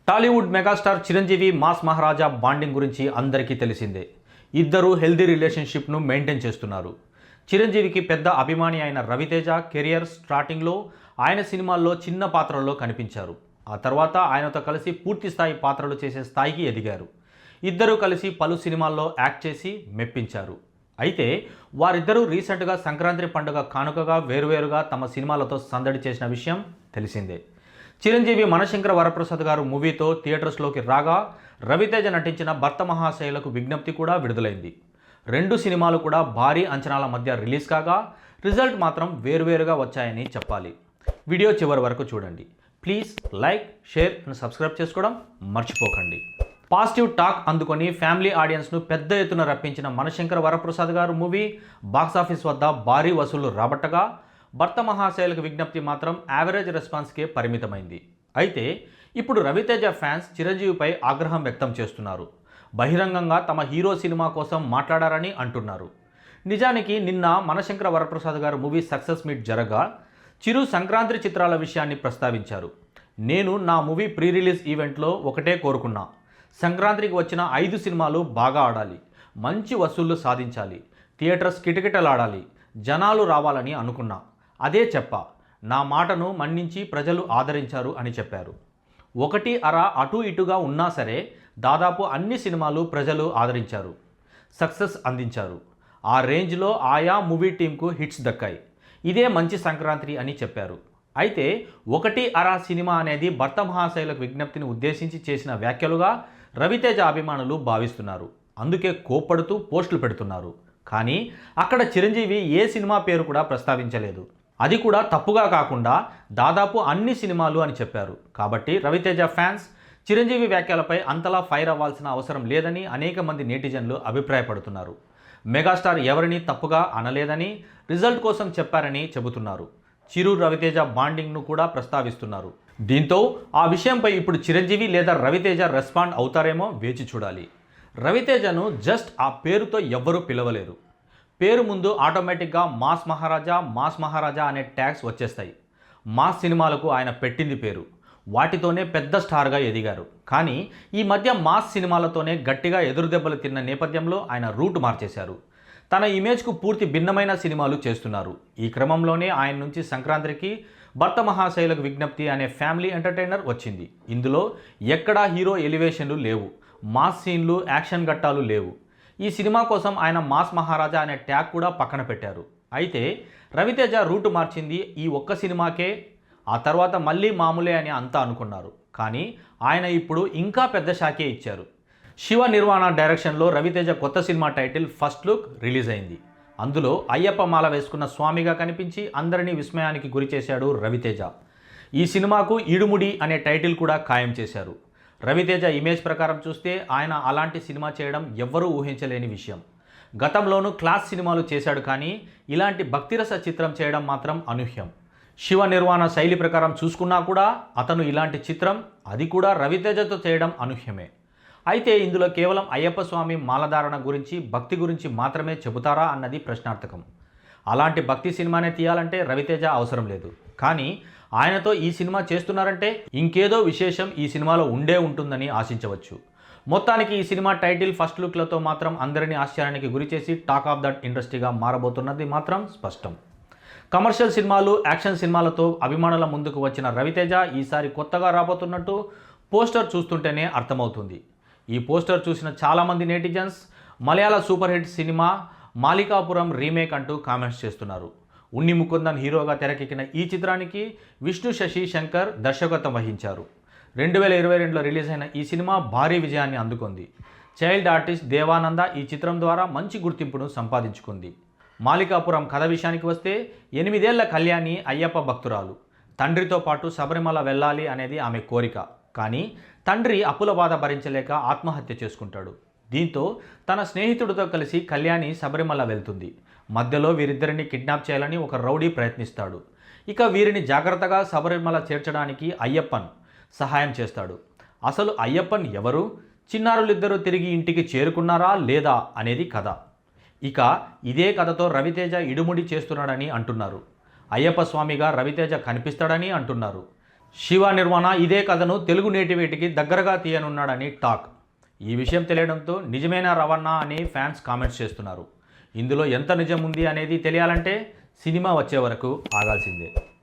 Tollywood megastar Chiranjeevi mass మహారాజా bonding గురించి అందరికీ తెలిసిందే. ఇద్దరు హెల్దీ రిలేషన్షిప్ను మెయింటైన్ చేస్తున్నారు. చిరంజీవికి పెద్ద అభిమాని అయిన రవితేజ కెరియర్ స్టార్టింగ్లో ఆయన సినిమాల్లో చిన్న పాత్రల్లో కనిపించారు. ఆ తర్వాత ఆయనతో కలిసి పూర్తి స్థాయి పాత్రలు చేసే స్థాయికి ఎదిగారు. ఇద్దరూ కలిసి పలు సినిమాల్లో యాక్ట్ చేసి మెప్పించారు. అయితే వారిద్దరూ రీసెంట్గా సంక్రాంతి పండుగ కానుకగా వేరువేరుగా తమ సినిమాలతో సందడి చేసిన విషయం తెలిసిందే. చిరంజీవి మనశంకర వరప్రసాద్ గారు మూవీతో థియేటర్స్లోకి రాగా రవితేజ నటించిన భర్త మహాశయులకు విజ్ఞప్తి కూడా విడుదలైంది. రెండు సినిమాలు కూడా భారీ అంచనాల మధ్య రిలీజ్ కాగా రిజల్ట్ మాత్రం వేరువేరుగా వచ్చాయని చెప్పాలి. వీడియో చివరి వరకు చూడండి. Please like, share and subscribe చేసుకోవడం మర్చిపోకండి. పాజిటివ్ టాక్ అందుకొని ఫ్యామిలీ ఆడియన్స్ను పెద్ద ఎత్తున రప్పించిన మనశంకర వరప్రసాద్ గారు మూవీ బాక్సాఫీస్ వద్ద భారీ వసూళ్లు రాబట్టగా భర్త మహాశయులకు విజ్ఞప్తి మాత్రం యావరేజ్ రెస్పాన్స్కే పరిమితమైంది. అయితే ఇప్పుడు రవితేజ ఫ్యాన్స్ చిరంజీవిపై ఆగ్రహం వ్యక్తం చేస్తున్నారు. బహిరంగంగా తమ హీరో సినిమా కోసం మాట్లాడారని అంటున్నారు. నిజానికి నిన్న మనశంకర వరప్రసాద్ గారు మూవీ సక్సెస్ మీట్ జరగా చిరు సంక్రాంతి చిత్రాల విషయాన్ని ప్రస్తావించారు. నేను నా మూవీ ప్రీ రిలీజ్ ఈవెంట్లో ఒకటే కోరుకున్నా, సంక్రాంతికి వచ్చిన 5 సినిమాలు బాగా ఆడాలి, మంచి వసూళ్లు సాధించాలి, థియేటర్స్ కిటకిటలాడాలి, జనాలు రావాలని అనుకున్నా. అదే చెప్పా. నా మాటను మన్నించి ప్రజలు ఆదరించారు అని చెప్పారు. ఒకటి అర అటు ఇటుగా ఉన్నా సరే దాదాపు అన్ని సినిమాలు ప్రజలు ఆదరించారు, సక్సెస్ అందించారు. ఆ రేంజ్లో ఆయా మూవీ టీంకు హిట్స్ దక్కాయి. ఇదే మంచి సంక్రాంతి అని చెప్పారు. అయితే ఒకటి అర సినిమా అనేది భర్త మహాశయులకు విజ్ఞప్తిని ఉద్దేశించి చేసిన వ్యాఖ్యలుగా రవితేజ అభిమానులు భావిస్తున్నారు. అందుకే కోప్పడుతూ పోస్టులు పెడుతున్నారు. కానీ అక్కడ చిరంజీవి ఏ సినిమా పేరు కూడా ప్రస్తావించలేదు. అది కూడా తప్పుగా కాకుండా దాదాపు అన్ని సినిమాలు అని చెప్పారు. కాబట్టి రవితేజ ఫ్యాన్స్ చిరంజీవి వ్యాఖ్యలపై అంతలా ఫైర్ అవ్వాల్సిన అవసరం లేదని అనేక మంది నెటిజన్లు అభిప్రాయపడుతున్నారు. మెగాస్టార్ ఎవరిని తప్పుగా అనలేదని, రిజల్ట్ కోసం చెప్పారని చెబుతున్నారు. చిరు రవితేజ బాండింగ్ను కూడా ప్రస్తావిస్తున్నారు. దీంతో ఆ విషయంపై ఇప్పుడు చిరంజీవి లేదా రవితేజ రెస్పాండ్ అవుతారేమో వేచి చూడాలి. రవితేజను జస్ట్ ఆ పేరుతో ఎవ్వరూ పిలవలేరు. పేరు ముందు ఆటోమేటిక్గా మాస్ మహారాజా అనే ట్యాగ్స్ వచ్చేస్తాయి. మాస్ సినిమాలకు ఆయన పెట్టింది పేరు. వాటితోనే పెద్ద స్టార్గా ఎదిగారు. కానీ ఈ మధ్య మాస్ సినిమాలతోనే గట్టిగా ఎదురుదెబ్బలు తిన్న నేపథ్యంలో ఆయన రూట్ మార్చేశారు. తన ఇమేజ్కు పూర్తి భిన్నమైన సినిమాలు చేస్తున్నారు. ఈ క్రమంలోనే ఆయన నుంచి సంక్రాంతికి భర్త మహాశయులకు విజ్ఞప్తి అనే ఫ్యామిలీ ఎంటర్టైనర్ వచ్చింది. ఇందులో ఎక్కడా హీరో ఎలివేషన్లు లేవు, మాస్ సీన్లు, యాక్షన్ ఘట్టాలు లేవు. ఈ సినిమా కోసం ఆయన మాస్ మహారాజా అనే ట్యాగ్ కూడా పక్కన పెట్టారు. అయితే రవితేజ రూటు మార్చింది ఈ ఒక్క సినిమాకే. ఆ తర్వాత మళ్ళీ మామూలే అని అంతా అనుకున్నారు. కానీ ఆయన ఇప్పుడు ఇంకా పెద్ద షాకే ఇచ్చారు. శివ నిర్వాణ డైరెక్షన్లో రవితేజ కొత్త cinema title first look release అయింది. అందులో అయ్యప్ప మాల వేసుకున్న స్వామిగా కనిపించి అందరినీ విస్మయానికి గురి చేశాడు రవితేజ. ఈ సినిమాకు ఇడుముడి అనే టైటిల్ కూడా ఖాయం చేశారు. రవితేజ ఇమేజ్ ప్రకారం చూస్తే ఆయన అలాంటి సినిమా చేయడం ఎవ్వరూ ఊహించలేని విషయం. గతంలోనూ క్లాస్ సినిమాలు చేశాడు, కానీ ఇలాంటి భక్తిరస చిత్రం చేయడం మాత్రం అనూహ్యం. శివ నిర్వాణ శైలి ప్రకారం చూసుకున్నా కూడా అతను ఇలాంటి చిత్రం, అది కూడా రవితేజతో చేయడం అనూహ్యమే. అయితే ఇందులో కేవలం అయ్యప్ప స్వామి మాలధారణ గురించి, భక్తి గురించి మాత్రమే చెబుతారా అన్నది ప్రశ్నార్థకం. అలాంటి భక్తి సినిమానే తీయాలంటే రవితేజ అవసరం లేదు. కానీ ఆయనతో ఈ సినిమా చేస్తున్నారంటే ఇంకేదో విశేషం ఈ సినిమాలో ఉండే ఉంటుందని ఆశించవచ్చు. మొత్తానికి ఈ సినిమా టైటిల్, ఫస్ట్ లుక్లతో మాత్రం అందరినీ ఆశ్చర్యానికి గురిచేసి టాక్ ఆఫ్ దట్ ఇండస్ట్రీగా మారబోతున్నది మాత్రం స్పష్టం. కమర్షియల్ సినిమాలు, యాక్షన్ సినిమాలతో అభిమానుల ముందుకు వచ్చిన రవితేజ ఈసారి కొత్తగా రాబోతున్నట్టు పోస్టర్ చూస్తుంటేనే అర్థమవుతుంది. ఈ పోస్టర్ చూసిన చాలామంది netizens Malayala super hit cinema Malikappuram remake అంటూ కామెంట్స్ చేస్తున్నారు. ఉన్ని ముకుందన్ హీరోగా తెరకెక్కిన ఈ చిత్రానికి విష్ణు శశి శంకర్ దర్శకత్వం వహించారు. 2022లో రిలీజ్ అయిన ఈ సినిమా భారీ విజయాన్ని అందుకుంది. చైల్డ్ ఆర్టిస్ట్ దేవానంద ఈ చిత్రం ద్వారా మంచి గుర్తింపును సంపాదించుకుంది. మాలికాపురం కథ విషయానికి వస్తే 8 ఏళ్ల కళ్యాణి అయ్యప్ప భక్తురాలు. తండ్రితో పాటు శబరిమల వెళ్ళాలి అనేది ఆమె కోరిక. కానీ తండ్రి అప్పుల బాధ భరించలేక ఆత్మహత్య చేసుకుంటాడు. దీంతో తన స్నేహితుడితో కలిసి కళ్యాణి శబరిమల వెళ్తుంది. మధ్యలో వీరిద్దరిని కిడ్నాప్ చేయాలని ఒక రౌడీ ప్రయత్నిస్తాడు. ఇక వీరిని జాగ్రత్తగా శబరిమల చేర్చడానికి అయ్యప్పన్ సహాయం చేస్తాడు. అసలు అయ్యప్పన్ ఎవరు, చిన్నారులిద్దరూ తిరిగి ఇంటికి చేరుకున్నారా లేదా అనేది కథ. ఇక ఇదే కథతో రవితేజ ఇడుముడి చేస్తున్నాడని అంటున్నారు. అయ్యప్ప స్వామిగా రవితేజ కనిపిస్తాడని అంటున్నారు. శివ నిర్మాణ ఇదే కథను తెలుగు నేటివిటీకి దగ్గరగా తీయనున్నాడని టాక్. ఈ విషయం తెలియడంతో నిజమేనా రవణ అని ఫ్యాన్స్ కామెంట్స్ చేస్తున్నారు. ఇందులో ఎంత నిజం ఉంది అనేది తెలియాలంటే సినిమా వచ్చే వరకు ఆగాల్సిందే.